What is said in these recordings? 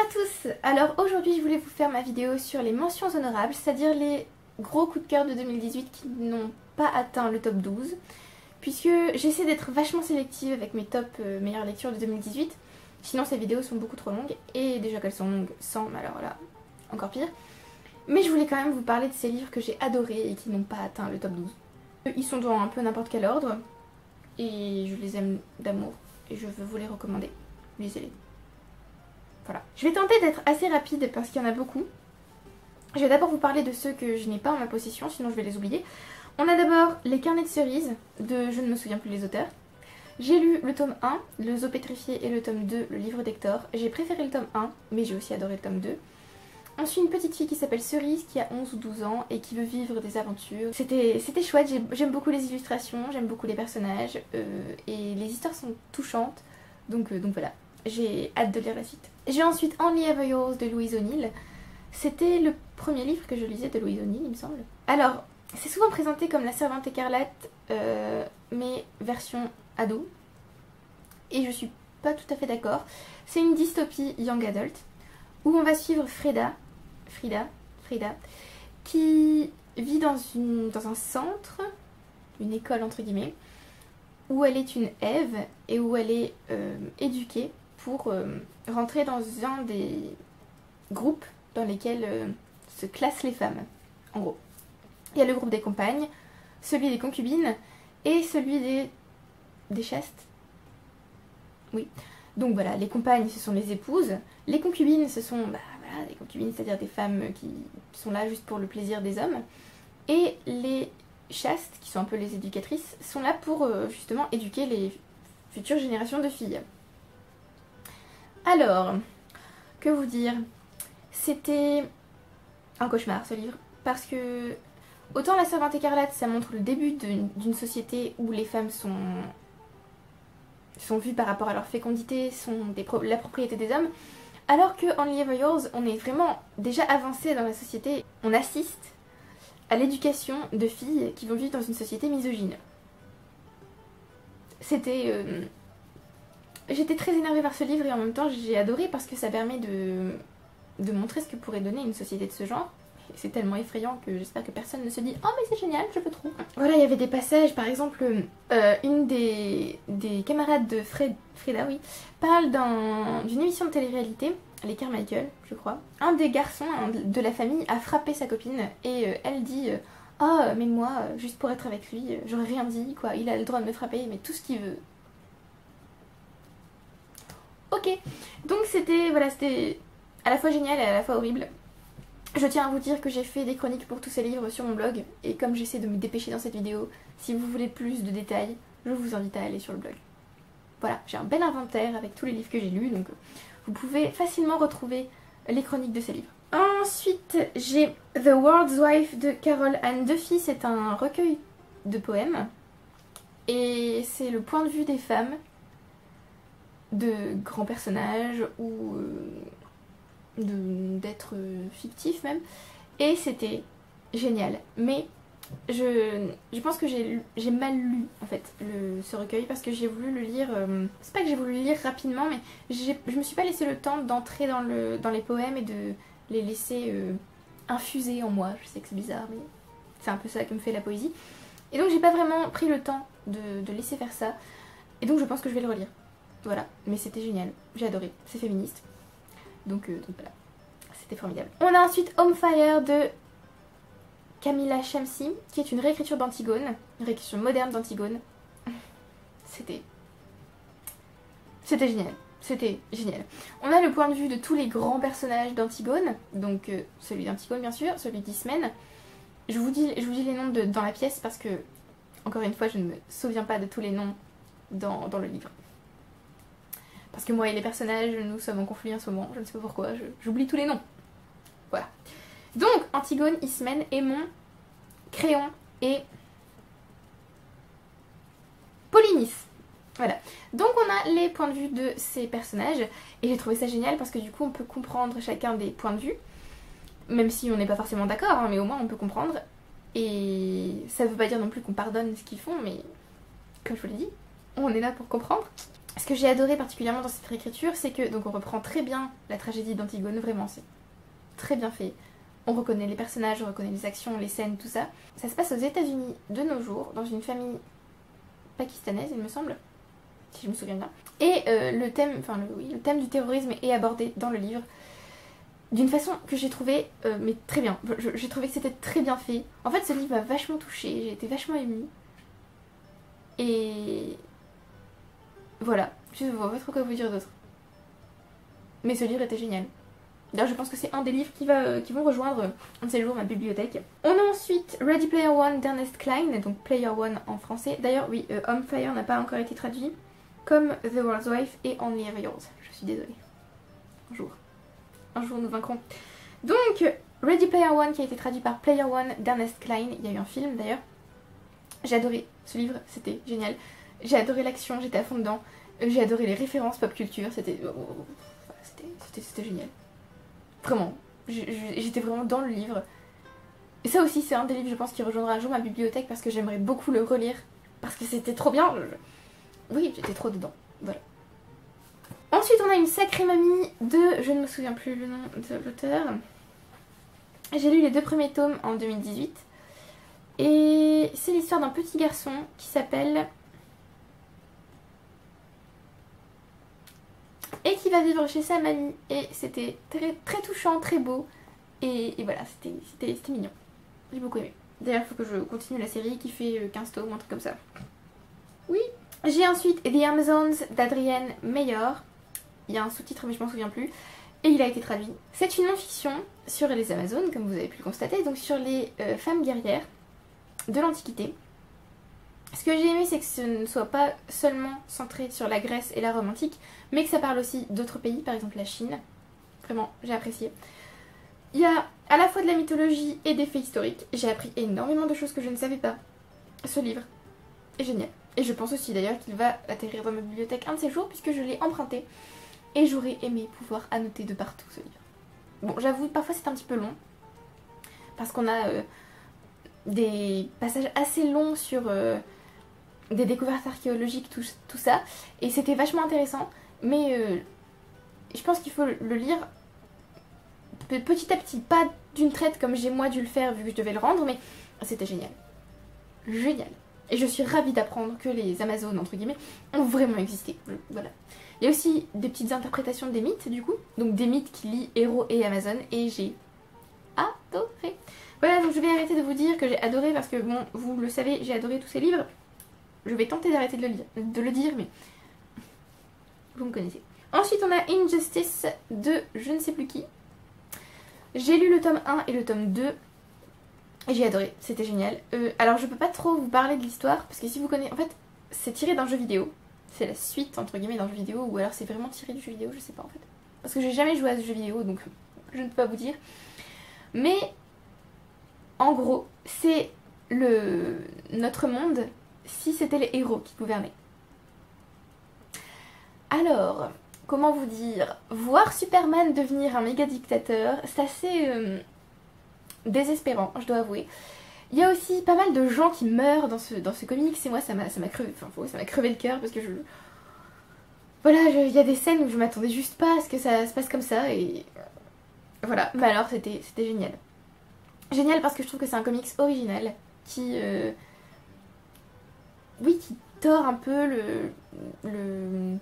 tous. Alors aujourd'hui je voulais vous faire ma vidéo sur les mentions honorables, c'est-à-dire les gros coups de cœur de 2018 qui n'ont pas atteint le top 12, puisque j'essaie d'être vachement sélective avec mes top meilleures lectures de 2018, sinon ces vidéos sont beaucoup trop longues, et déjà qu'elles sont longues sans, mais alors là, encore pire. Mais je voulais quand même vous parler de ces livres que j'ai adorés et qui n'ont pas atteint le top 12. Ils sont dans un peu n'importe quel ordre, et je les aime d'amour, et je veux vous les recommander. Lisez-les. Voilà. Je vais tenter d'être assez rapide parce qu'il y en a beaucoup. Je vais d'abord vous parler de ceux que je n'ai pas en ma possession, sinon je vais les oublier. On a d'abord Les Carnets de cerises, de je ne me souviens plus les auteurs. J'ai lu le tome 1, Le Zoo pétrifié, et le tome 2, Le Livre d'Hector. J'ai préféré le tome 1, mais j'ai aussi adoré le tome 2. On suit une petite fille qui s'appelle Cerise, qui a 11 ou 12 ans et qui veut vivre des aventures. C'était chouette, j'aime beaucoup les illustrations, j'aime beaucoup les personnages, et les histoires sont touchantes, donc voilà. J'ai hâte de lire la suite. J'ai ensuite Only Ever Yours de Louise O'Neill. C'était le premier livre que je lisais de Louise O'Neill, il me semble. Alors, c'est souvent présenté comme La Servante écarlate, mais version ado. Et je suis pas tout à fait d'accord. C'est une dystopie young adult, où on va suivre Frida, qui vit dans un centre, une école entre guillemets, où elle est une Ève et où elle est éduquée pour rentrer dans un des groupes dans lesquels se classent les femmes, en gros. Il y a le groupe des compagnes, celui des concubines et celui des chastes. Oui. Donc voilà, les compagnes ce sont les épouses, les concubines ce sont voilà, des concubines, c'est-à-dire des femmes qui sont là juste pour le plaisir des hommes, et les chastes, qui sont un peu les éducatrices, sont là pour justement éduquer les futures générations de filles. Alors, que vous dire, c'était un cauchemar ce livre, parce que autant La Servante écarlate ça montre le début d'une société où les femmes sont vues par rapport à leur fécondité, sont la propriété des hommes, alors que Only Ever Yours, on est vraiment déjà avancé dans la société, on assiste à l'éducation de filles qui vont vivre dans une société misogyne. C'était... J'étais très énervée par ce livre et en même temps j'ai adoré parce que ça permet de montrer ce que pourrait donner une société de ce genre. C'est tellement effrayant que j'espère que personne ne se dit « Oh mais c'est génial, je veux trop !» Voilà, il y avait des passages, par exemple, une des camarades de Frida, oui, parle d'une émission de télé-réalité, Les Carmichael, je crois. Un des garçons de la famille a frappé sa copine et elle dit « Oh mais moi, juste pour être avec lui, j'aurais rien dit, quoi, il a le droit de me frapper, mais tout ce qu'il veut. » Ok, donc c'était à la fois génial et à la fois horrible. Je tiens à vous dire que j'ai fait des chroniques pour tous ces livres sur mon blog, et comme j'essaie de me dépêcher dans cette vidéo, si vous voulez plus de détails, je vous invite à aller sur le blog. Voilà, j'ai un bel inventaire avec tous les livres que j'ai lus, donc vous pouvez facilement retrouver les chroniques de ces livres. Ensuite, j'ai The World's Wife de Carol Ann Duffy, c'est un recueil de poèmes, et c'est le point de vue des femmes, de grands personnages ou d'êtres fictifs même, et c'était génial. Mais je pense que j'ai mal lu en fait ce recueil parce que j'ai voulu le lire, c'est pas que j'ai voulu le lire rapidement, mais je me suis pas laissé le temps d'entrer dans les poèmes et de les laisser infuser en moi. Je sais que c'est bizarre mais c'est un peu ça que me fait la poésie, et donc j'ai pas vraiment pris le temps de laisser faire ça, et donc je pense que je vais le relire. Voilà, mais c'était génial, j'ai adoré, c'est féministe, donc voilà, c'était formidable. On a ensuite Home Fire de Camilla Shamsi, qui est une réécriture d'Antigone, une réécriture moderne d'Antigone. C'était génial, c'était génial. On a le point de vue de tous les grands personnages d'Antigone, donc celui d'Antigone bien sûr, celui d'Ismène. Je vous dis les noms dans la pièce parce que, encore une fois, je ne me souviens pas de tous les noms dans le livre. Parce que moi et les personnages, nous sommes en conflit en ce moment, je ne sais pas pourquoi, j'oublie tous les noms. Voilà. Donc, Antigone, Ismène, Aimon, Créon et Polynice. Voilà. Donc on a les points de vue de ces personnages, et j'ai trouvé ça génial parce que du coup on peut comprendre chacun des points de vue, même si on n'est pas forcément d'accord, hein, mais au moins on peut comprendre. Et ça veut pas dire non plus qu'on pardonne ce qu'ils font, mais comme je vous l'ai dit, on est là pour comprendre. Ce que j'ai adoré particulièrement dans cette réécriture, c'est que donc on reprend très bien la tragédie d'Antigone, vraiment, c'est très bien fait. On reconnaît les personnages, on reconnaît les actions, les scènes, tout ça. Ça se passe aux États-Unis de nos jours, dans une famille pakistanaise, il me semble, si je me souviens bien. Et le thème du terrorisme est abordé dans le livre d'une façon que j'ai trouvé mais très bien. J'ai trouvé que c'était très bien fait. En fait, ce livre m'a vachement touchée, j'ai été vachement émue. Et voilà, je ne vois pas trop quoi vous dire d'autre. Mais ce livre était génial. D'ailleurs, je pense que c'est un des livres qui vont rejoindre un de ces jours ma bibliothèque. On a ensuite Ready Player One d'Ernest Cline, donc Player One en français. D'ailleurs, oui, Home Fire n'a pas encore été traduit, comme The World's Wife et Only Ever Yours. Je suis désolée. Un jour nous vaincrons. Donc, Ready Player One qui a été traduit par Player One d'Ernest Cline. Il y a eu un film d'ailleurs. J'ai adoré ce livre, c'était génial. J'ai adoré l'action, j'étais à fond dedans. J'ai adoré les références pop culture, c'était génial. Vraiment, j'étais vraiment dans le livre. Et ça aussi, c'est un des livres, je pense, qui rejoindra un jour ma bibliothèque parce que j'aimerais beaucoup le relire. Parce que c'était trop bien. Oui, j'étais trop dedans. Voilà. Ensuite, on a une sacrée mamie de... Je ne me souviens plus le nom de l'auteur. J'ai lu les 2 premiers tomes en 2018. Et c'est l'histoire d'un petit garçon qui s'appelle... Et qui va vivre chez sa mamie. Et c'était très, très touchant, très beau. Et voilà, c'était mignon. J'ai beaucoup aimé. D'ailleurs, il faut que je continue la série qui fait 15 tomes, un truc comme ça. Oui. J'ai ensuite The Amazons d'Adrienne Meyer. Il y a un sous-titre mais je m'en souviens plus. Et il a été traduit. C'est une non-fiction sur les Amazones, comme vous avez pu le constater. Donc sur les femmes guerrières de l'Antiquité. Ce que j'ai aimé, c'est que ce ne soit pas seulement centré sur la Grèce et la Rome antique, mais que ça parle aussi d'autres pays, par exemple la Chine. Vraiment, j'ai apprécié. Il y a à la fois de la mythologie et des faits historiques. J'ai appris énormément de choses que je ne savais pas. Ce livre est génial. Et je pense aussi d'ailleurs qu'il va atterrir dans ma bibliothèque un de ces jours, puisque je l'ai emprunté. Et j'aurais aimé pouvoir annoter de partout ce livre. Bon, j'avoue, parfois c'est un petit peu long. Parce qu'on a des passages assez longs sur des découvertes archéologiques, tout ça. Et c'était vachement intéressant. Mais je pense qu'il faut le lire petit à petit. Pas d'une traite comme j'ai moi dû le faire vu que je devais le rendre. Mais c'était génial. Génial. Et je suis ravie d'apprendre que les Amazones, entre guillemets, ont vraiment existé. Voilà. Il y a aussi des petites interprétations des mythes, du coup. Donc des mythes qui lient héros et Amazones. Et j'ai adoré. Voilà, donc je vais arrêter de vous dire que j'ai adoré parce que, bon, vous le savez, j'ai adoré tous ces livres. Je vais tenter d'arrêter de le dire, mais vous me connaissez. Ensuite, on a Injustice de je ne sais plus qui. J'ai lu le tome 1 et le tome 2. Et j'ai adoré, c'était génial. Alors je peux pas trop vous parler de l'histoire, parce que si vous connaissez... En fait, c'est tiré d'un jeu vidéo. C'est la suite, entre guillemets, d'un jeu vidéo, ou alors c'est vraiment tiré du jeu vidéo, je sais pas en fait. Parce que j'ai jamais joué à ce jeu vidéo, donc je ne peux pas vous dire. Mais, en gros, c'est notre monde si c'était les héros qui gouvernaient. Alors, comment vous dire? Voir Superman devenir un méga dictateur, c'est assez... désespérant, je dois avouer. Il y a aussi pas mal de gens qui meurent dans ce comics et moi ça m'a crevé, ça m'a crevé le cœur parce que voilà, il y a des scènes où je m'attendais juste pas à ce que ça se passe comme ça et voilà, mais alors c'était génial. Génial parce que je trouve que c'est un comics original qui qui tord un peu le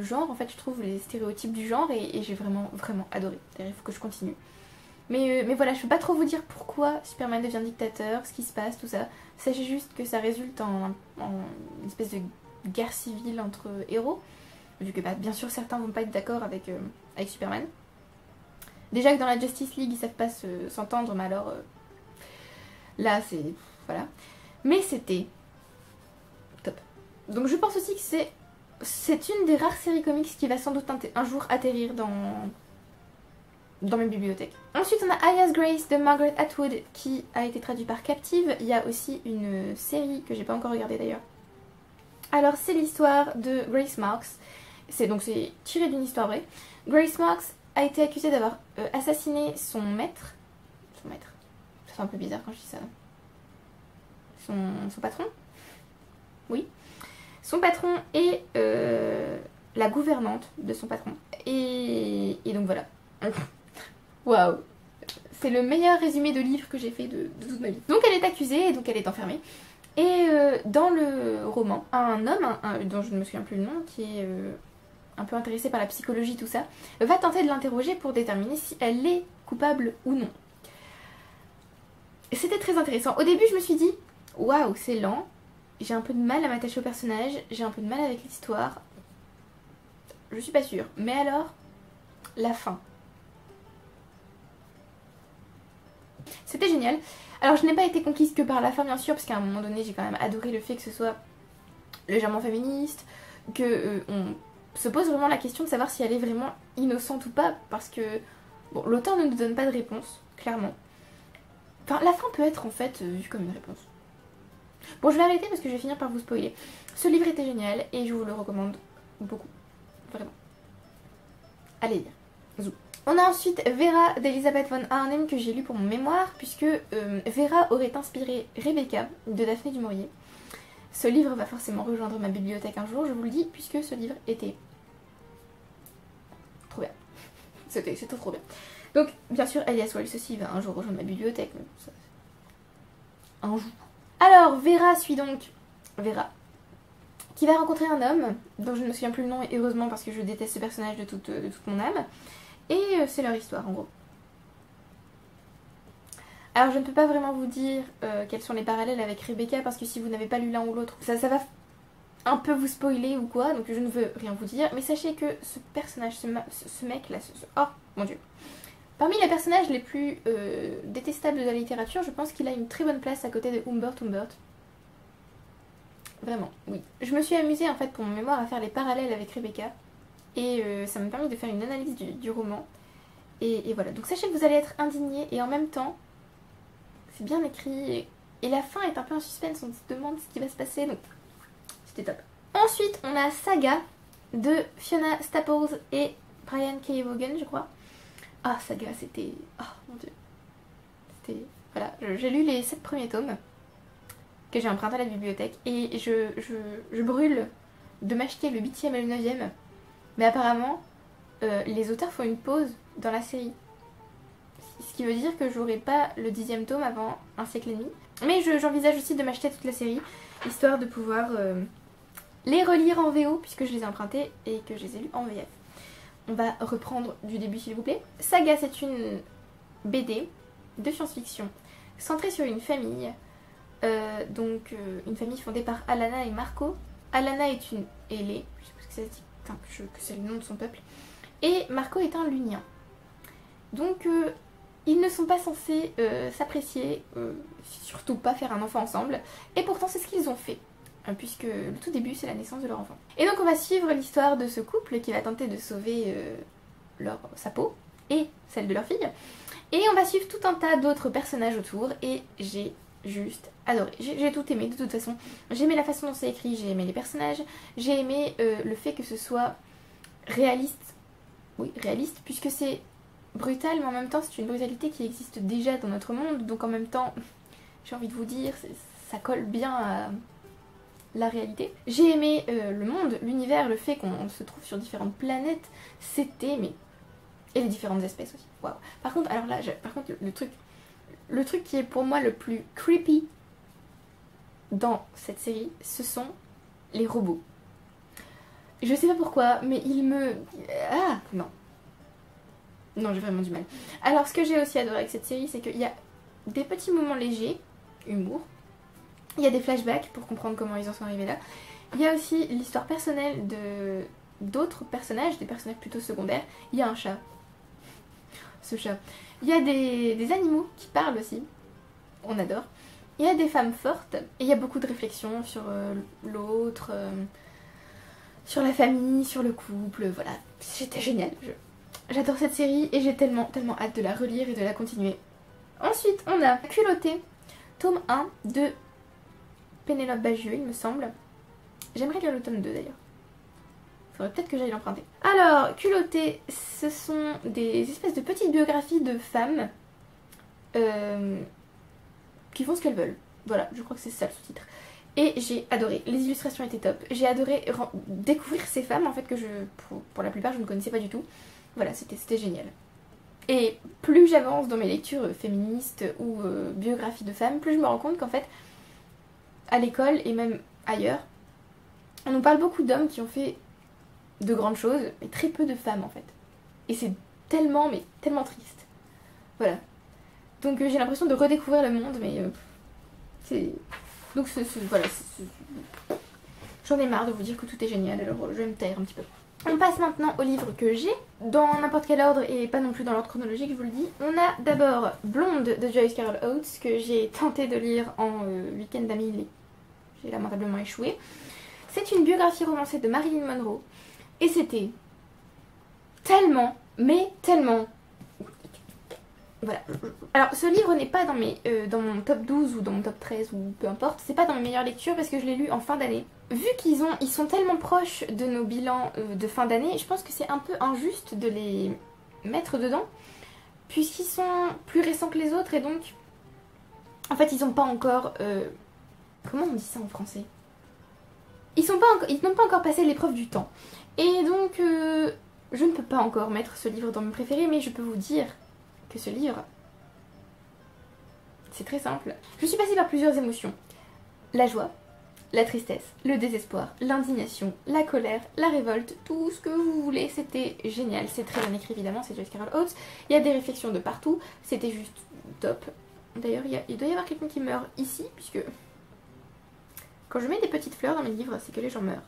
genre en fait, je trouve les stéréotypes du genre et j'ai vraiment adoré. D'ailleurs il faut que je continue. Mais voilà, je peux pas trop vous dire pourquoi Superman devient dictateur, ce qui se passe, tout ça. Sachez juste que ça résulte en une espèce de guerre civile entre héros. Vu que bien sûr certains vont pas être d'accord avec Superman. Déjà que dans la Justice League ils savent pas s'entendre, mais alors là c'est... voilà. Mais c'était top. Donc je pense aussi que c'est une des rares séries comics qui va sans doute un jour atterrir dans mes bibliothèques. Ensuite on a Aya's Grace de Margaret Atwood qui a été traduit par Captive. Il y a aussi une série que j'ai pas encore regardée d'ailleurs. Alors c'est l'histoire de Grace Marks. C'est tiré d'une histoire vraie. Grace Marks a été accusée d'avoir assassiné son maître. Ça fait un peu bizarre quand je dis ça. Son patron. Oui. son patron est la gouvernante de son patron. Et donc voilà. Waouh. C'est le meilleur résumé de livre que j'ai fait de toute ma vie. Donc elle est accusée et donc elle est enfermée. Et dans le roman, un homme, dont je ne me souviens plus le nom, qui est un peu intéressé par la psychologie, tout ça, va tenter de l'interroger pour déterminer si elle est coupable ou non. C'était très intéressant. Au début, je me suis dit, waouh, c'est lent, j'ai un peu de mal à m'attacher au personnage, j'ai un peu de mal avec l'histoire. Je suis pas sûre. Mais alors, la fin. C'était génial. Alors je n'ai pas été conquise que par la fin bien sûr, parce qu'à un moment donné j'ai quand même adoré le fait que ce soit légèrement féministe, que on se pose vraiment la question de savoir si elle est vraiment innocente ou pas, parce que bon, l'auteur ne nous donne pas de réponse, clairement. Enfin la fin peut être en fait vue comme une réponse. Bon, je vais arrêter parce que je vais finir par vous spoiler. Ce livre était génial et je vous le recommande beaucoup, vraiment. Allez, zou. On a ensuite Vera d'Elizabeth von Arnim que j'ai lu pour mon mémoire, puisque Vera aurait inspiré Rebecca de Daphné du Maurier. Ce livre va forcément rejoindre ma bibliothèque un jour, je vous le dis, puisque ce livre était trop bien. C'était trop bien. Donc, bien sûr, Elias Wells aussi va un jour rejoindre ma bibliothèque. Mais ça... Un jour. Alors, Vera suit donc Vera, qui va rencontrer un homme, dont je ne me souviens plus le nom, et heureusement parce que je déteste ce personnage de toute mon âme. Et c'est leur histoire en gros. Alors je ne peux pas vraiment vous dire quels sont les parallèles avec Rebecca, parce que si vous n'avez pas lu l'un ou l'autre, ça va un peu vous spoiler ou quoi, donc je ne veux rien vous dire. Mais sachez que ce personnage, ce mec là, oh mon dieu. Parmi les personnages les plus détestables de la littérature, je pense qu'il a une très bonne place à côté de Humbert Humbert. Vraiment, oui. Je me suis amusée en fait pour mon mémoire à faire les parallèles avec Rebecca. Et ça m'a permis de faire une analyse du roman. Et voilà, donc sachez que vous allez être indignés et en même temps, c'est bien écrit. Et la fin est un peu en suspense, on se demande ce qui va se passer, donc c'était top. Ensuite, on a Saga de Fiona Staples et Brian K. Vaughan, je crois. Ah, Saga, c'était... Oh mon dieu. C'était... Voilà, j'ai lu les 7 premiers tomes que j'ai emprunté à la bibliothèque et je brûle de m'acheter le 8e et le 9e. Mais apparemment, les auteurs font une pause dans la série. Ce qui veut dire que j'aurai pas le 10e tome avant un siècle et demi. Mais j'envisage aussi de m'acheter toute la série, histoire de pouvoir les relire en VO, puisque je les ai empruntés et que je les ai lus en VF. On va reprendre du début s'il vous plaît. Saga, c'est une BD de science-fiction, centrée sur une famille. Une famille fondée par Alana et Marco. Alana est une ailée, je sais pas ce que ça dit. Que c'est le nom de son peuple. Et Marco est un lunien. Donc ils ne sont pas censés s'apprécier, surtout pas faire un enfant ensemble. Et pourtant c'est ce qu'ils ont fait, puisque le tout début c'est la naissance de leur enfant. Et donc on va suivre l'histoire de ce couple qui va tenter de sauver sa peau et celle de leur fille. Et on va suivre tout un tas d'autres personnages autour et j'ai juste adoré. J'ai tout aimé de toute façon. J'ai aimé la façon dont c'est écrit, j'ai aimé les personnages, j'ai aimé le fait que ce soit réaliste. Oui, réaliste, puisque c'est brutal, mais en même temps c'est une brutalité qui existe déjà dans notre monde, donc en même temps, j'ai envie de vous dire, ça colle bien à la réalité. J'ai aimé le monde, l'univers, le fait qu'on se trouve sur différentes planètes, c'était, mais... Et les différentes espèces aussi, waouh. Par contre, alors là, le truc qui est pour moi le plus creepy dans cette série, ce sont les robots. Je sais pas pourquoi, mais ils me... Ah, non. Non, j'ai vraiment du mal. Alors, ce que j'ai aussi adoré avec cette série, c'est qu'il y a des petits moments légers, humour. Il y a des flashbacks pour comprendre comment ils en sont arrivés là. Il y a aussi l'histoire personnelle d'autres personnages, des personnages plutôt secondaires. Il y a un chat. Ce chat. Il y a des animaux qui parlent aussi. On adore. Il y a des femmes fortes. Et il y a beaucoup de réflexions sur l'autre, sur la famille, sur le couple. Voilà. C'était génial. J'adore cette série et j'ai tellement hâte de la relire et de la continuer. Ensuite, on a Culotté, tome 1 de Pénélope Bagieux, il me semble. J'aimerais lire le tome 2 d'ailleurs. Faudrait peut-être que j'aille l'emprunter. Alors, Culotté, ce sont des espèces de petites biographies de femmes qui font ce qu'elles veulent. Voilà, je crois que c'est ça le sous-titre. Et j'ai adoré, les illustrations étaient top, j'ai adoré découvrir ces femmes en fait que pour la plupart je ne connaissais pas du tout. Voilà, c'était génial. Et plus j'avance dans mes lectures féministes ou biographies de femmes, plus je me rends compte qu'en fait, à l'école et même ailleurs, on nous parle beaucoup d'hommes qui ont fait de grandes choses, mais très peu de femmes en fait. Et c'est tellement, mais tellement triste. Voilà. Donc j'ai l'impression de redécouvrir le monde, mais c'est... Donc voilà, j'en ai marre de vous dire que tout est génial, alors je vais me taire un petit peu. On passe maintenant au livre que j'ai, dans n'importe quel ordre et pas non plus dans l'ordre chronologique, je vous le dis. On a d'abord Blonde de Joyce Carol Oates, que j'ai tenté de lire en week-end d'amis, mais j'ai lamentablement échoué. C'est une biographie romancée de Marilyn Monroe, et c'était tellement, mais tellement... Voilà. Alors ce livre n'est pas dans mon top 12 ou dans mon top 13 ou peu importe, c'est pas dans mes meilleures lectures parce que je l'ai lu en fin d'année. Vu ils sont tellement proches de nos bilans de fin d'année, je pense que c'est un peu injuste de les mettre dedans puisqu'ils sont plus récents que les autres et donc en fait ils n'ont pas encore... comment on dit ça en français? Ils n'ont pas encore passé l'épreuve du temps. Et donc je ne peux pas encore mettre ce livre dans mes préférés, mais je peux vous dire que ce livre, c'est très simple. Je suis passée par plusieurs émotions. La joie, la tristesse, le désespoir, l'indignation, la colère, la révolte, tout ce que vous voulez, c'était génial. C'est très bien écrit évidemment, c'est Joyce Carol Oates. Il y a des réflexions de partout, c'était juste top. D'ailleurs, il doit y avoir quelqu'un qui meurt ici, puisque quand je mets des petites fleurs dans mes livres, c'est que les gens meurent.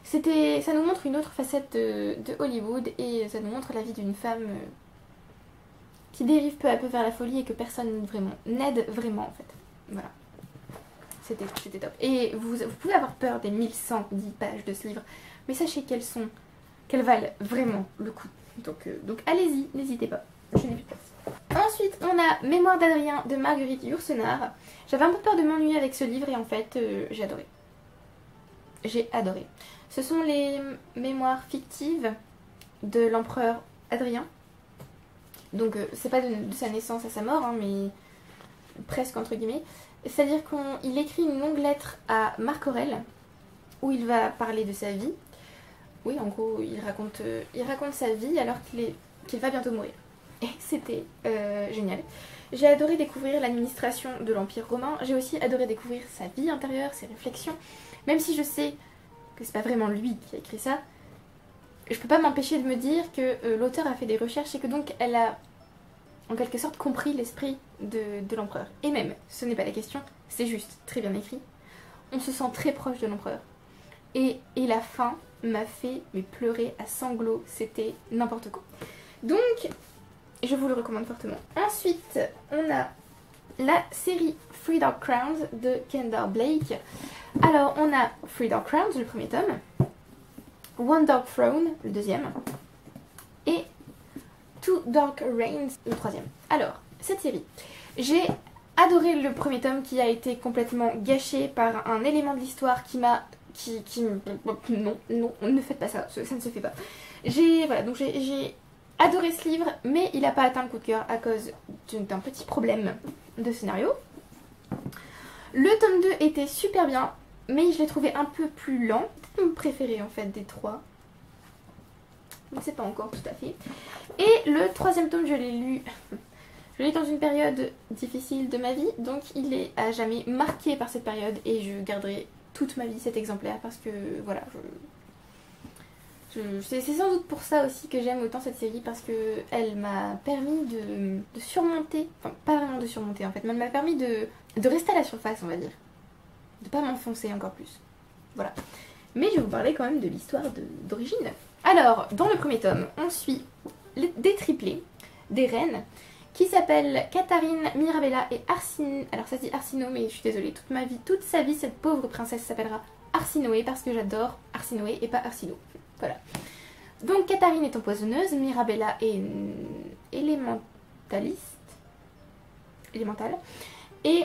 Ça nous montre une autre facette de Hollywood et ça nous montre la vie d'une femme qui dérive peu à peu vers la folie et que personne n'aide vraiment en fait. Voilà. C'était top. Et vous pouvez avoir peur des 1110 pages de ce livre, mais sachez qu'elles valent vraiment le coup. Donc allez-y, n'hésitez pas. Je n'ai plus de place. Ensuite, on a Mémoire d'Adrien de Marguerite Yourcenar. J'avais un peu peur de m'ennuyer avec ce livre et en fait, j'ai adoré. J'ai adoré. Ce sont les mémoires fictives de l'empereur Adrien. Donc c'est pas de sa naissance à sa mort, hein, mais presque entre guillemets. C'est-à-dire qu'il écrit une longue lettre à Marc Aurèle où il va parler de sa vie. Oui, en gros, il raconte sa vie alors qu'il va bientôt mourir. Et c'était génial. J'ai adoré découvrir l'administration de l'Empire romain. J'ai aussi adoré découvrir sa vie intérieure, ses réflexions. Même si je sais que c'est pas vraiment lui qui a écrit ça, je peux pas m'empêcher de me dire que l'auteur a fait des recherches et que donc elle a en quelque sorte compris l'esprit de l'empereur. Et même, ce n'est pas la question, c'est juste très bien écrit. On se sent très proche de l'empereur. Et la fin m'a fait pleurer à sanglots, c'était n'importe quoi. Donc, je vous le recommande fortement. Ensuite, on a la série Three Dark Crowns de Kendall Blake. Alors, on a Three Dark Crowns, le premier tome, One Dark Throne, le deuxième, et Two Dark Reigns, le troisième. Alors, cette série, j'ai adoré le premier tome qui a été complètement gâché par un élément de l'histoire qui m'a... Non, ne faites pas ça, ça ne se fait pas. Voilà, donc j'ai adoré ce livre, mais il n'a pas atteint le coup de cœur à cause d'un petit problème de scénario. Le tome 2 était super bien, mais je l'ai trouvé un peu plus lent. C'est mon préféré en fait des trois. Je ne sais pas encore tout à fait. Et le troisième tome, je l'ai lu dans une période difficile de ma vie, donc il est à jamais marqué par cette période et je garderai toute ma vie cet exemplaire parce que voilà, c'est sans doute pour ça aussi que j'aime autant cette série parce que elle m'a permis de surmonter, enfin pas vraiment de surmonter en fait, mais elle m'a permis de rester à la surface on va dire, de pas m'enfoncer encore plus, voilà. Mais je vais vous parler quand même de l'histoire d'origine. Alors, dans le premier tome, on suit des triplés, des reines, qui s'appellent Catherine, Mirabella et Arsinoé. Alors ça se dit Arsinoé, mais je suis désolée, toute sa vie, cette pauvre princesse s'appellera Arsinoé parce que j'adore Arsinoé et pas Arsino. Voilà. Donc Catherine est empoisonneuse, Mirabella est élémentale, et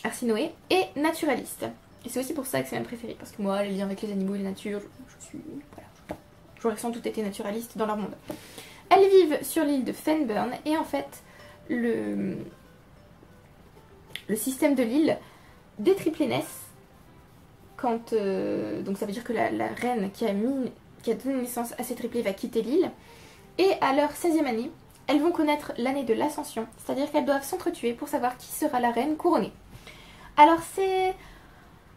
Arsinoé est naturaliste. Et c'est aussi pour ça que c'est ma préférée, parce que moi, les liens avec les animaux et la nature, je suis... voilà. J'aurais sans doute été naturaliste dans leur monde. Elles vivent sur l'île de Fenburn, et en fait, le système de l'île des triplés naissent. Quand, donc ça veut dire que la reine qui a donné naissance à ces triplés va quitter l'île. Et à leur 16e année, elles vont connaître l'année de l'ascension. C'est-à-dire qu'elles doivent s'entretuer pour savoir qui sera la reine couronnée. Alors c'est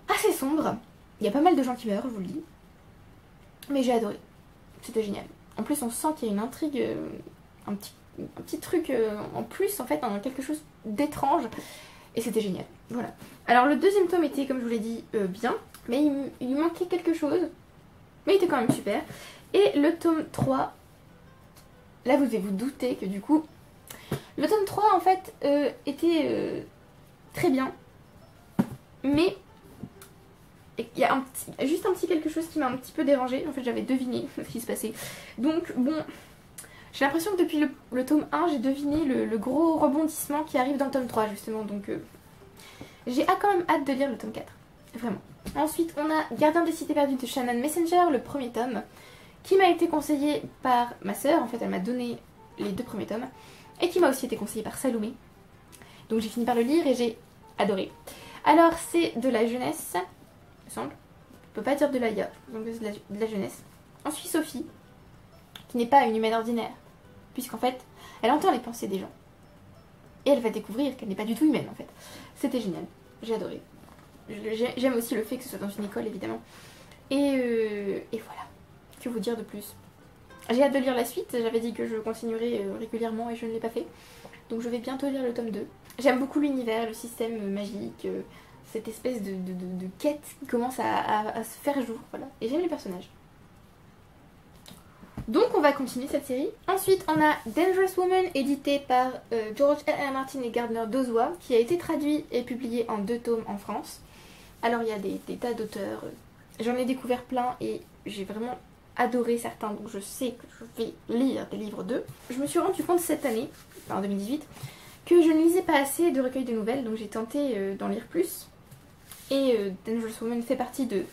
assez sombre. Il y a pas mal de gens qui meurent, je vous le dis. Mais j'ai adoré. C'était génial. En plus, on sent qu'il y a une intrigue, un petit truc en plus, en fait, quelque chose d'étrange. Et c'était génial. Voilà. Alors, le deuxième tome était, comme je vous l'ai dit, bien. Mais il manquait quelque chose. Mais il était quand même super. Et le tome 3, là, vous devez vous douter que du coup... Le tome 3, en fait, était très bien. Mais... il y a juste un petit quelque chose qui m'a un petit peu dérangée. En fait, j'avais deviné ce qui se passait. Donc, bon... J'ai l'impression que depuis le tome 1, j'ai deviné le gros rebondissement qui arrive dans le tome 3, justement. Donc, j'ai quand même hâte de lire le tome 4. Vraiment. Ensuite, on a Gardien des cités perdues de Shannon Messenger, le premier tome, qui m'a été conseillé par ma sœur. En fait, elle m'a donné les 2 premiers tomes. Et qui m'a aussi été conseillé par Salomé. Donc, j'ai fini par le lire et j'ai adoré. Alors, c'est de la jeunesse, il me semble. On peut pas dire de l'Aya, donc c'est de la jeunesse. On suit Sophie, qui n'est pas une humaine ordinaire. Puisqu'en fait, elle entend les pensées des gens. Et elle va découvrir qu'elle n'est pas du tout humaine, en fait. C'était génial. J'ai adoré. J'aime aussi le fait que ce soit dans une école, évidemment. Et voilà. Que vous dire de plus? J'ai hâte de lire la suite. J'avais dit que je continuerais régulièrement et je ne l'ai pas fait. Donc je vais bientôt lire le tome 2. J'aime beaucoup l'univers, le système magique, cette espèce de quête qui commence à se faire jour. Voilà. Et j'aime les personnages. Donc on va continuer cette série. Ensuite on a Dangerous Woman, édité par George R.R. Martin et Gardner Dozois, qui a été traduit et publié en 2 tomes en France. Alors il y a des tas d'auteurs, j'en ai découvert plein et j'ai vraiment adoré certains, donc je sais que je vais lire des livres d'eux. Je me suis rendu compte cette année, enfin en 2018, que je ne lisais pas assez de recueils de nouvelles, donc j'ai tenté d'en lire plus. Et Dangerous Woman fait partie de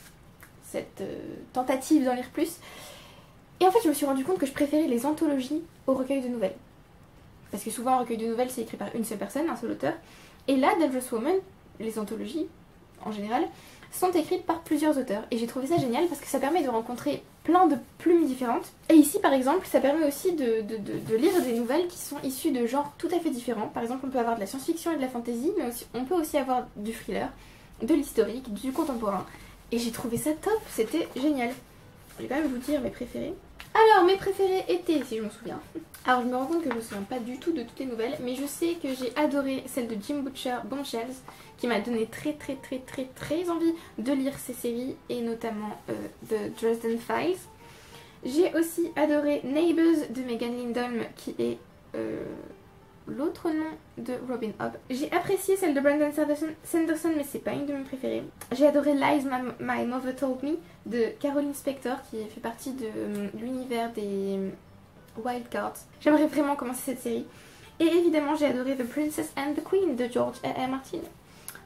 cette tentative d'en lire plus. Et en fait, je me suis rendu compte que je préférais les anthologies aux recueils de nouvelles. Parce que souvent, un recueil de nouvelles, c'est écrit par une seule personne, un seul auteur. Et là, Dangerous Woman, les anthologies, en général, sont écrites par plusieurs auteurs. Et j'ai trouvé ça génial parce que ça permet de rencontrer plein de plumes différentes. Et ici, par exemple, ça permet aussi de lire des nouvelles qui sont issues de genres tout à fait différents. Par exemple, on peut avoir de la science-fiction et de la fantasy, mais aussi, on peut aussi avoir du thriller, de l'historique, du contemporain. Et j'ai trouvé ça top, c'était génial. Je vais quand même vous dire mes préférés. Alors, mes préférés étaient, si je me souviens. Alors, je me rends compte que je me souviens pas du tout de toutes les nouvelles, mais je sais que j'ai adoré celle de Jim Butcher, Bombshells, qui m'a donné très envie de lire ces séries, et notamment The Dresden Files. J'ai aussi adoré Neighbours de Megan Lindholm, qui est l'autre nom de Robin Hobb. J'ai apprécié celle de Brandon Sanderson, mais c'est pas une de mes préférées. J'ai adoré Lies My Mother Told Me de Caroline Spector, qui fait partie de l'univers des Wildcards. J'aimerais vraiment commencer cette série. Et évidemment, j'ai adoré The Princess and the Queen de George R.R. Martin.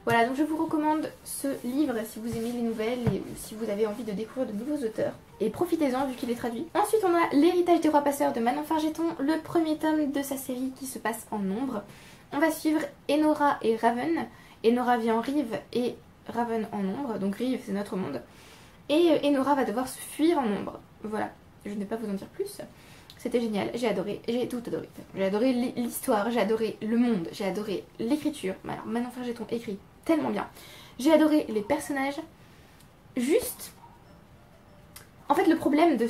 Voilà, donc je vous recommande ce livre si vous aimez les nouvelles et si vous avez envie de découvrir de nouveaux auteurs. Et profitez-en vu qu'il est traduit. Ensuite, on a L'héritage des rois passeurs de Manon Fargeton, le premier tome de sa série qui se passe en ombre. On va suivre Enora et Raven. Enora vit en Rive et Raven en ombre, donc Rive c'est notre monde. Et Enora va devoir se fuir en ombre. Voilà, je ne vais pas vous en dire plus. C'était génial, j'ai adoré, j'ai tout adoré. J'ai adoré l'histoire, j'ai adoré le monde, j'ai adoré l'écriture. Alors Manon Fargeton écrit tellement bien. J'ai adoré les personnages. Juste... En fait, le problème de...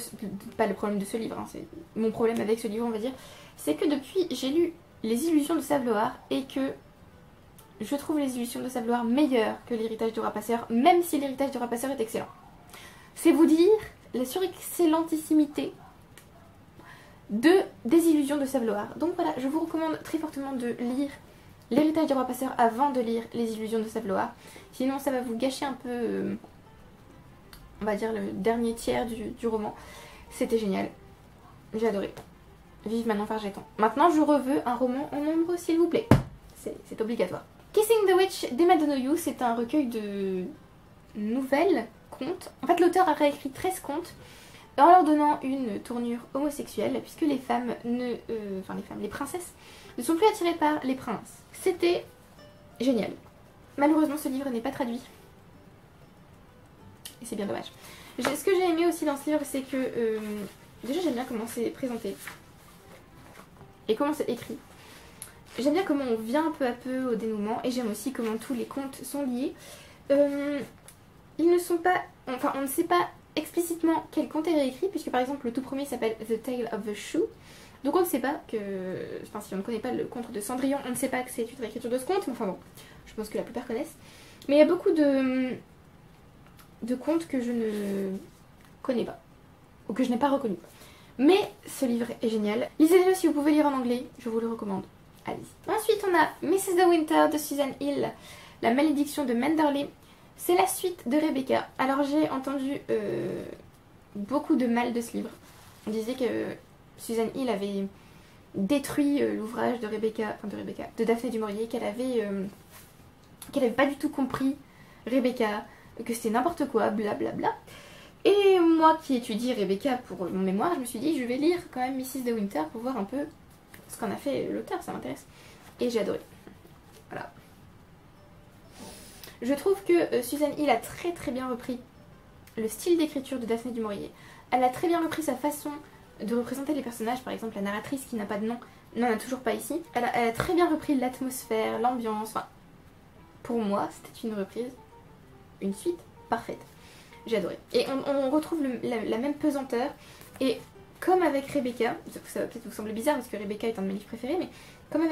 Pas le problème de ce livre, hein, c'est mon problème avec ce livre, on va dire. C'est que depuis, j'ai lu Les Illusions de Savloar et que je trouve Les Illusions de Savloar meilleures que L'héritage du roi passeur, même si L'héritage du roi passeur est excellent. C'est vous dire la surexcellentissimité des Illusions de Savloar. Donc voilà, je vous recommande très fortement de lire L'héritage du roi passeur avant de lire Les Illusions de Savloar. Sinon ça va vous gâcher un peu, on va dire, le dernier tiers du roman. C'était génial. J'ai adoré. Vive Manon Fargeton. Maintenant je reveux un roman en ombre s'il vous plaît. C'est obligatoire. Kissing the Witch d'Emma Donoghue, c'est un recueil de nouvelles, contes. En fait l'auteur a réécrit 13 contes en leur donnant une tournure homosexuelle, puisque les femmes les princesses ne sont plus attirées par les princes. C'était génial. malheureusement ce livre n'est pas traduit. Et c'est bien dommage. Ce que j'ai aimé aussi dans ce livre, c'est que déjà j'aime bien comment c'est présenté et comment c'est écrit. J'aime bien comment on vient peu à peu au dénouement et j'aime aussi comment tous les contes sont liés. Ils ne sont pas... Enfin, on ne sait pas explicitement quel conte est réécrit, puisque par exemple le tout premier s'appelle The Tale of the Shoe. Donc on ne sait pas que... Enfin, si on ne connaît pas le conte de Cendrillon, on ne sait pas que c'est une réécriture de ce conte, mais enfin bon, je pense que la plupart connaissent. Mais il y a beaucoup de contes que je ne connais pas, ou que je n'ai pas reconnus. Mais ce livre est génial. Lisez-le si vous pouvez lire en anglais, je vous le recommande. Allez-y. Ensuite on a Mrs. de Winter de Susan Hill, La malédiction de Manderley. C'est la suite de Rebecca. Alors j'ai entendu beaucoup de mal de ce livre. On disait que Susan Hill avait détruit l'ouvrage de Rebecca, de Daphné du Maurier, qu'elle avait pas du tout compris Rebecca, que c'était n'importe quoi, blablabla. Et moi qui étudie Rebecca pour mon mémoire, je me suis dit je vais lire quand même Mrs. de Winter pour voir un peu ce qu'en a fait l'auteur, ça m'intéresse. Et j'ai adoré. Voilà. Je trouve que Susan Hill a très bien repris le style d'écriture de Daphné du Maurier. Elle a très bien repris sa façon de représenter les personnages, par exemple la narratrice qui n'a pas de nom, n'en a toujours pas ici. Elle a très bien repris l'atmosphère, l'ambiance, enfin, pour moi c'était une reprise, une suite parfaite. J'ai adoré. Et on retrouve la même pesanteur, et comme avec Rebecca, ça va peut-être vous sembler bizarre parce que Rebecca est un de mes livres préférés, mais comme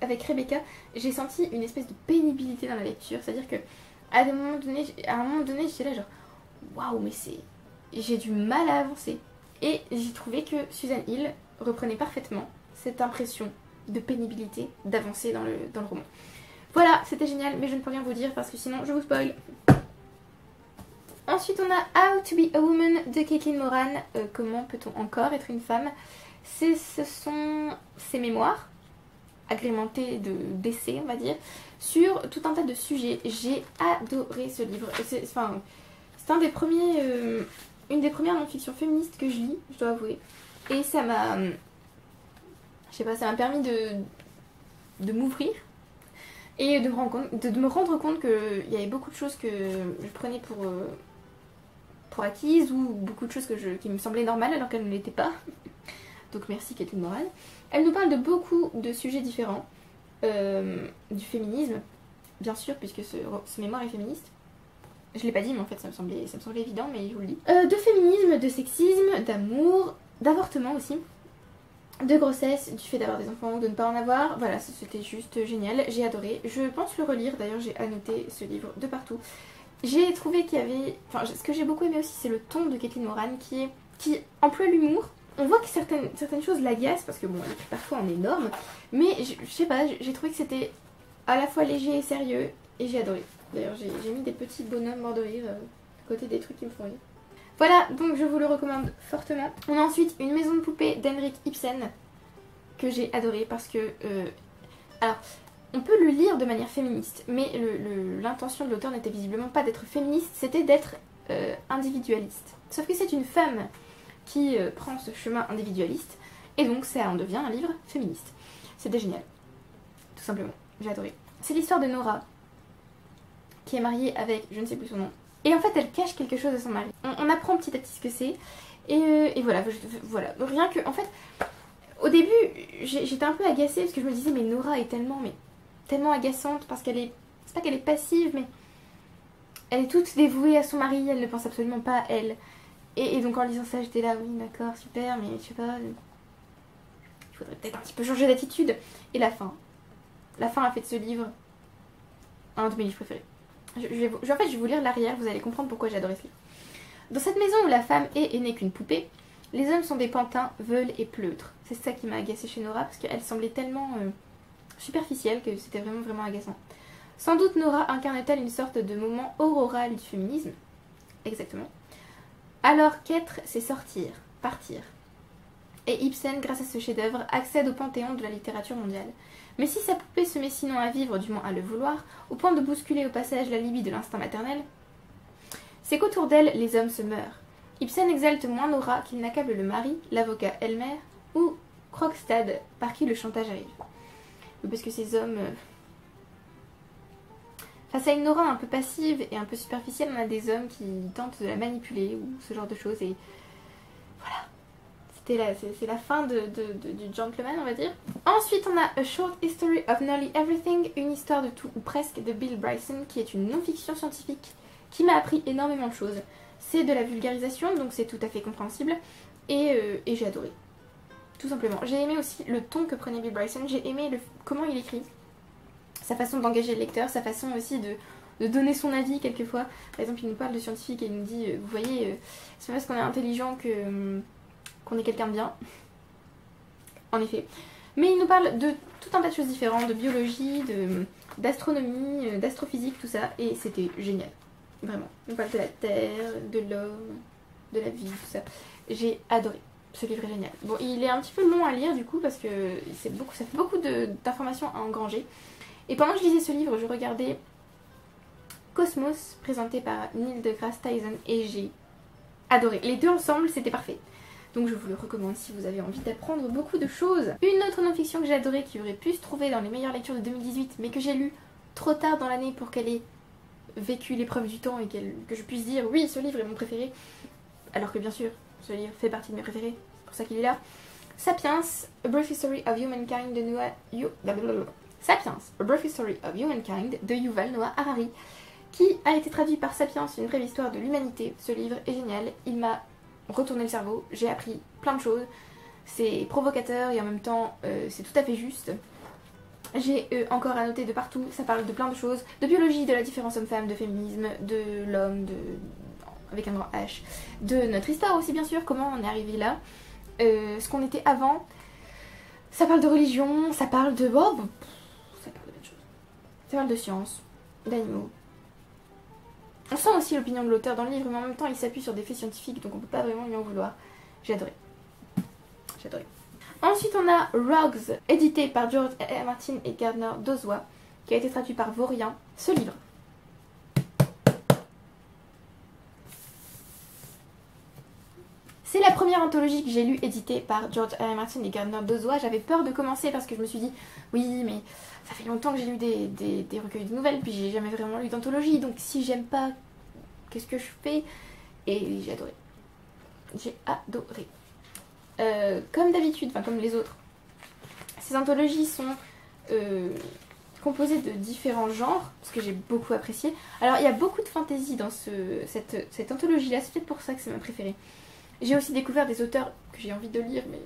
avec Rebecca, j'ai senti une espèce de pénibilité dans la lecture, c'est-à-dire que à un moment donné, j'étais là genre waouh, mais j'ai du mal à avancer. Et j'ai trouvé que Susan Hill reprenait parfaitement cette impression de pénibilité d'avancer dans le roman. Voilà, c'était génial, mais je ne peux rien vous dire parce que sinon je vous spoil. Ensuite on a How to be a Woman de Caitlin Moran. Comment peut-on encore être une femme? Ce sont ses mémoires agrémentés d'essais, on va dire, sur tout un tas de sujets. J'ai adoré ce livre. C'est une des premières non-fictions féministes que je lis, je dois avouer. Et ça m'a... Je sais pas, ça m'a permis de m'ouvrir et de me rendre compte qu'il y avait beaucoup de choses que je prenais pour acquises, ou beaucoup de choses qui me semblaient normales alors qu'elles ne l'étaient pas. Donc merci Caitlin Moran. Elle nous parle de beaucoup de sujets différents, du féminisme, bien sûr, puisque ce mémoire est féministe. Je l'ai pas dit, mais en fait ça me semblait évident, mais je vous le dis. De féminisme, de sexisme, d'amour, d'avortement aussi, de grossesse, du fait d'avoir des enfants ou de ne pas en avoir. Voilà, c'était juste génial, j'ai adoré. Je pense le relire, d'ailleurs j'ai annoté ce livre de partout. J'ai trouvé qu'il y avait... Enfin, ce que j'ai beaucoup aimé aussi, c'est le ton de Caitlin Moran qui emploie l'humour. On voit que certaines choses l'agacent parce que bon, elle écrit parfois en énorme, mais je sais pas, j'ai trouvé que c'était à la fois léger et sérieux et j'ai adoré. D'ailleurs j'ai mis des petits bonhommes morts de rire à côté des trucs qui me font rire. Voilà, donc je vous le recommande fortement. On a ensuite Une maison de poupée d'Henrik Ibsen que j'ai adoré parce que... alors, on peut le lire de manière féministe, mais l'intention de l'auteur n'était visiblement pas d'être féministe, c'était d'être individualiste. Sauf que c'est une femme qui prend ce chemin individualiste, et donc ça en devient un livre féministe. C'était génial, tout simplement, j'ai adoré. C'est l'histoire de Nora, qui est mariée avec, je ne sais plus son nom, et en fait elle cache quelque chose à son mari. On apprend petit à petit ce que c'est, et voilà, rien que, en fait, au début j'étais un peu agacée, parce que je me disais mais Nora est tellement agaçante, parce qu'elle est, c'est pas qu'elle est passive, mais elle est toute dévouée à son mari, elle ne pense absolument pas à elle. Et donc en lisant ça j'étais là, oui d'accord, super, mais je sais pas, il faudrait peut-être un petit peu changer d'attitude. Et la fin a fait de ce livre un de mes livres préférés. En fait je vais vous lire l'arrière, vous allez comprendre pourquoi j'ai adoré ce livre. Dans cette maison où la femme est et n'est qu'une poupée, les hommes sont des pantins, veules et pleutres. C'est ça qui m'a agacée chez Nora, parce qu'elle semblait tellement superficielle que c'était vraiment agaçant. Sans doute Nora incarne-t-elle une sorte de moment auroral du féminisme. Exactement. Alors qu'être, c'est sortir, partir. Et Ibsen, grâce à ce chef-d'œuvre, accède au panthéon de la littérature mondiale. Mais si sa poupée se met sinon à vivre, du moins à le vouloir, au point de bousculer au passage la libye de l'instinct maternel, c'est qu'autour d'elle, les hommes se meurent. Ibsen exalte moins Nora qu'il n'accable le mari, l'avocat Elmer, ou Krogstad, par qui le chantage arrive. Parce que ces hommes... face à une aura un peu passive et un peu superficielle, on a des hommes qui tentent de la manipuler ou ce genre de choses. Et voilà, c'est la fin du gentleman, on va dire. Ensuite, on a A Short History of Nearly Everything, une histoire de tout ou presque de Bill Bryson, qui est une non-fiction scientifique qui m'a appris énormément de choses. C'est de la vulgarisation, donc c'est tout à fait compréhensible, et j'ai adoré. Tout simplement. J'ai aimé aussi le ton que prenait Bill Bryson, j'ai aimé comment il écrit, sa façon d'engager le lecteur, sa façon aussi de donner son avis quelquefois. Par exemple, il nous parle de scientifique et il nous dit, vous voyez, c'est pas parce qu'on est intelligent qu'on est quelqu'un de bien. En effet. Mais il nous parle de tout un tas de choses différentes, de biologie, d'astronomie, d'astrophysique, tout ça, et c'était génial. Vraiment. On parle de la Terre, de l'homme, de la vie, tout ça. J'ai adoré. Ce livre est génial. Bon, il est un petit peu long à lire du coup parce que ça fait beaucoup d'informations à engranger. Et pendant que je lisais ce livre, je regardais Cosmos, présenté par Neil deGrasse Tyson, et j'ai adoré. Les deux ensemble, c'était parfait. Donc je vous le recommande si vous avez envie d'apprendre beaucoup de choses. Une autre non-fiction que j'ai adorée, qui aurait pu se trouver dans les meilleures lectures de 2018, mais que j'ai lu trop tard dans l'année pour qu'elle ait vécu l'épreuve du temps et que je puisse dire oui, ce livre est mon préféré, alors que bien sûr ce livre fait partie de mes préférés, c'est pour ça qu'il est là. Sapiens, A Brief History of Humankind de Sapiens, A Brief History of Humankind de Yuval Noah Harari, qui a été traduit par Sapiens, une brève histoire de l'humanité. Ce livre est génial, il m'a retourné le cerveau, j'ai appris plein de choses, c'est provocateur et en même temps c'est tout à fait juste. J'ai encore à noter de partout, ça parle de plein de choses, de biologie, de la différence homme-femme, de féminisme, de l'homme, avec un grand H, de notre histoire aussi bien sûr, comment on est arrivé là, ce qu'on était avant. Ça parle de religion, ça parle de... Oh, ça parle de plein de choses. Ça parle de science, d'animaux. On sent aussi l'opinion de l'auteur dans le livre, mais en même temps il s'appuie sur des faits scientifiques, donc on peut pas vraiment lui en vouloir. J'ai adoré. J'ai adoré. Ensuite on a Rogues, édité par George R. Martin et Gardner Dozois, qui a été traduit par Vaurien. Ce livre, c'est la première anthologie que j'ai lue éditée par George R. Martin et Gardner Dozois. J'avais peur de commencer parce que je me suis dit, oui mais ça fait longtemps que j'ai lu des recueils de nouvelles, puis j'ai jamais vraiment lu d'anthologie, donc si j'aime pas, qu'est-ce que je fais? Et j'ai adoré. J'ai adoré. Comme d'habitude, enfin comme les autres, ces anthologies sont composées de différents genres, ce que j'ai beaucoup apprécié. Alors il y a beaucoup de fantaisie dans cette anthologie là, c'est peut-être pour ça que c'est ma préférée. J'ai aussi découvert des auteurs que j'ai envie de lire, mais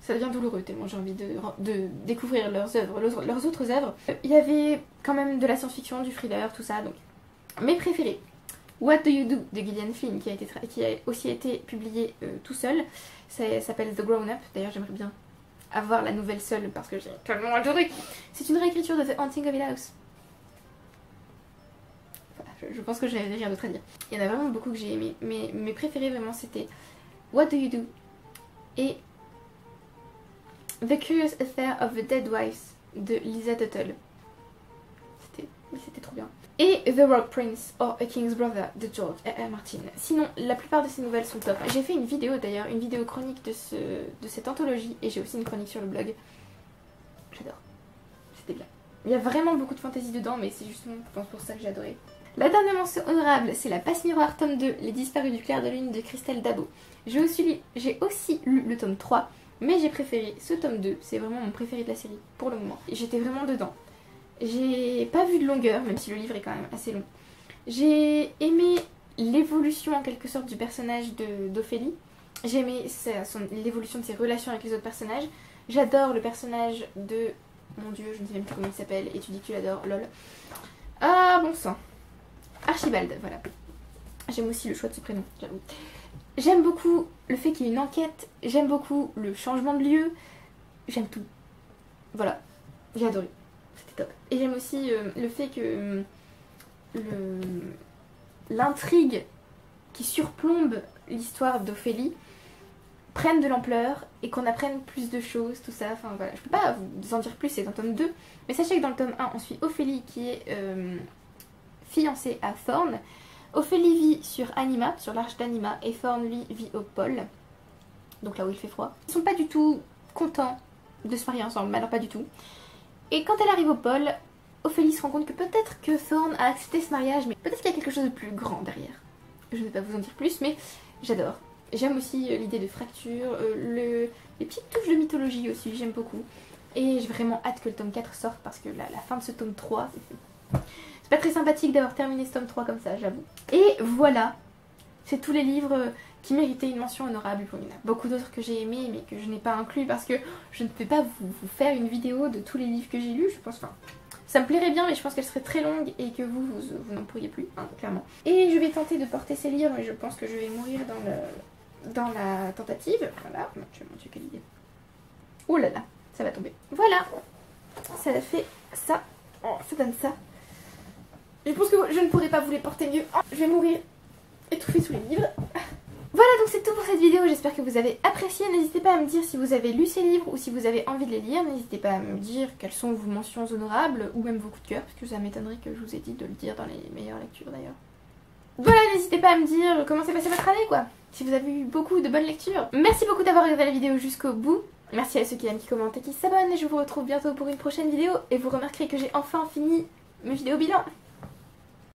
ça devient douloureux tellement j'ai envie de découvrir leurs autres œuvres. Il y avait quand même de la science-fiction, du thriller, tout ça, donc mes préférés. What Do You Do de Gillian Flynn, qui a aussi été publié tout seul. Ça s'appelle The Grown Up. D'ailleurs, j'aimerais bien avoir la nouvelle seule parce que j'ai tellement adoré. C'est une réécriture de The Haunting of Hill House. Voilà, je pense que je n'avais rien d'autre à dire. Il y en a vraiment beaucoup que j'ai aimé, mais mes préférés vraiment c'était What Do You Do et The Curious Affair of the Dead Wives de Lisa Tuttle. C'était trop bien. Et The Rock Prince or A King's Brother de George R. Martin. Sinon, la plupart de ces nouvelles sont top. J'ai fait une vidéo d'ailleurs, une vidéo chronique de cette anthologie, et j'ai aussi une chronique sur le blog. J'adore. C'était bien. Il y a vraiment beaucoup de fantaisie dedans, mais c'est justement je pense pour ça que j'ai adoré. La dernière mention honorable, c'est La Passe Miroir tome 2, Les Disparus du clair de lune de Christelle Dabo. J'ai aussi lu le tome 3, mais j'ai préféré ce tome 2, c'est vraiment mon préféré de la série pour le moment. J'étais vraiment dedans. J'ai pas vu de longueur, même si le livre est quand même assez long. J'ai aimé l'évolution en quelque sorte du personnage d'Ophélie. J'ai aimé l'évolution de ses relations avec les autres personnages. J'adore le personnage de... Mon dieu, je ne sais même plus comment il s'appelle, et tu dis que tu l'adores, lol. Ah, bon sang. Archibald, voilà. J'aime aussi le choix de ce prénom, j'avoue. J'aime beaucoup le fait qu'il y ait une enquête. J'aime beaucoup le changement de lieu. J'aime tout. Voilà, j'ai adoré. C'était top. Et j'aime aussi le fait que l'intrigue qui surplombe l'histoire d'Ophélie prenne de l'ampleur et qu'on apprenne plus de choses, tout ça. Enfin voilà, je peux pas vous en dire plus, c'est dans le tome 2. Mais sachez que dans le tome 1, on suit Ophélie qui est fiancée à Thorn. Ophélie vit sur Anima, sur l'arche d'Anima, et Thorn lui vit au pôle, donc là où il fait froid. Ils sont pas du tout contents de se marier ensemble, mais alors pas du tout. Et quand elle arrive au pôle, Ophélie se rend compte que peut-être que Thorne a accepté ce mariage, mais peut-être qu'il y a quelque chose de plus grand derrière. Je ne vais pas vous en dire plus, mais j'adore. J'aime aussi l'idée de fracture, les petites touches de mythologie aussi, j'aime beaucoup. Et j'ai vraiment hâte que le tome 4 sorte parce que la fin de ce tome 3, c'est pas très sympathique d'avoir terminé ce tome 3 comme ça, j'avoue. Et voilà, c'est tous les livres qui méritaient une mention honorable. Bon, il y en a beaucoup d'autres que j'ai aimés mais que je n'ai pas inclus parce que je ne peux pas vous faire une vidéo de tous les livres que j'ai lus, je pense. Enfin, ça me plairait bien mais je pense qu'elle serait très longue et que vous n'en pourriez plus, hein, clairement. Et je vais tenter de porter ces livres mais je pense que je vais mourir dans la tentative. Voilà, non, je vais montrer quelle idée. Oh là là, ça va tomber. Voilà, ça fait ça. Oh, ça donne ça. Je pense que je ne pourrais pas vous les porter mieux. Oh, je vais mourir étouffée sous les livres. Voilà, donc c'est tout pour cette vidéo, j'espère que vous avez apprécié. N'hésitez pas à me dire si vous avez lu ces livres ou si vous avez envie de les lire. N'hésitez pas à me dire quelles sont vos mentions honorables ou même vos coups de cœur, parce que ça m'étonnerait que je vous ai dit de le dire dans les meilleures lectures d'ailleurs. Voilà, n'hésitez pas à me dire comment s'est passée votre année quoi, si vous avez eu beaucoup de bonnes lectures. Merci beaucoup d'avoir regardé la vidéo jusqu'au bout. Merci à ceux qui aiment, qui commentent et qui s'abonnent. Et je vous retrouve bientôt pour une prochaine vidéo. Et vous remarquerez que j'ai enfin fini mes vidéos bilan.